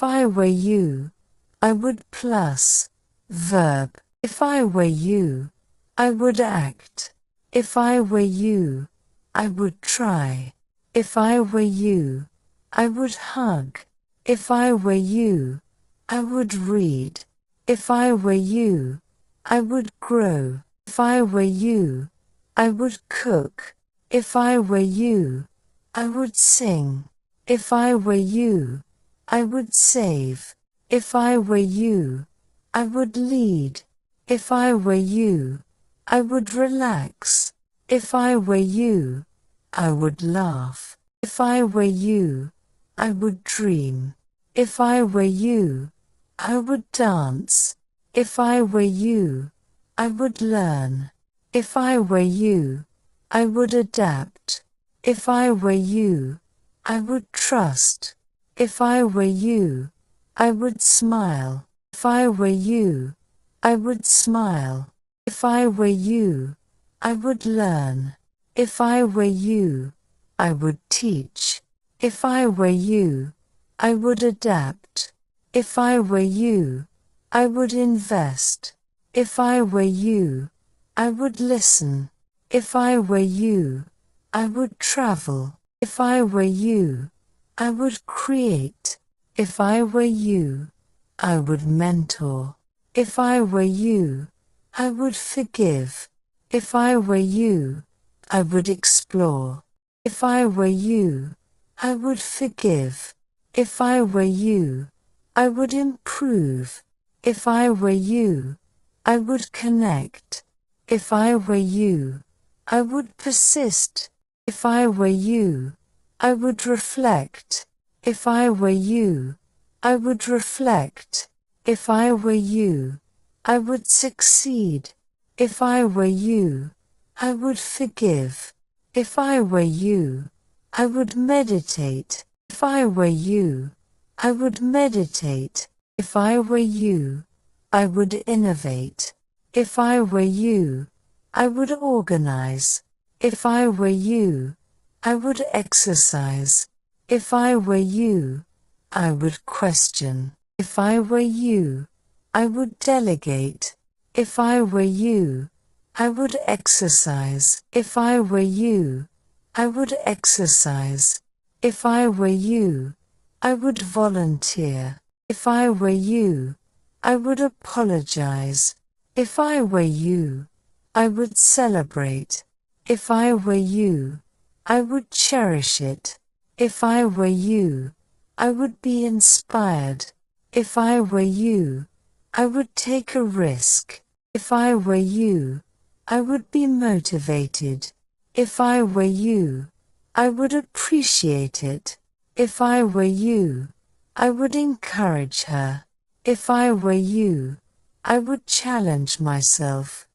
If I were you, I would plus verb. If I were you, I would act. If I were you, I would try. If I were you, I would hug. If I were you, I would read. If I were you, I would grow. If I were you, I would cook. If I were you, I would sing. If I were you, I would save. If I were you, I would lead. If I were you, I would relax. If I were you, I would laugh. If I were you, I would dream. If I were you, I would dance. If I were you, I would learn. If I were you, I would adapt. If I were you, I would trust. If I were you, I would smile. If I were you, I would smile. If I were you, I would learn. If I were you, I would teach. If I were you, I would adapt. If I were you, I would invest. If I were you, I would listen. If I were you, I would travel. If I were you, I would create. If I were you, I would mentor. If I were you, I would forgive. If I were you, I would explore. If I were you, I would forgive. If I were you, I would improve. If I were you, I would connect. If I were you, I would persist. If I were you, I would reflect. If I were you, I would reflect. If I were you, I would succeed. If I were you, I would forgive. If I were you, I would meditate. If I were you, I would meditate. If I were you, I would innovate. If I were you, I would organize. If I were you, I would exercise. If I were you, I would question. If I were you, I would delegate. If I were you, I would exercise. If I were you, I would exercise. If I were you, I would volunteer. If I were you, I would apologize. If I were you, I would celebrate. If I were you, I would cherish it. If I were you, I would be inspired. If I were you, I would take a risk. If I were you, I would be motivated. If I were you, I would appreciate it. If I were you, I would encourage her. If I were you, I would challenge myself.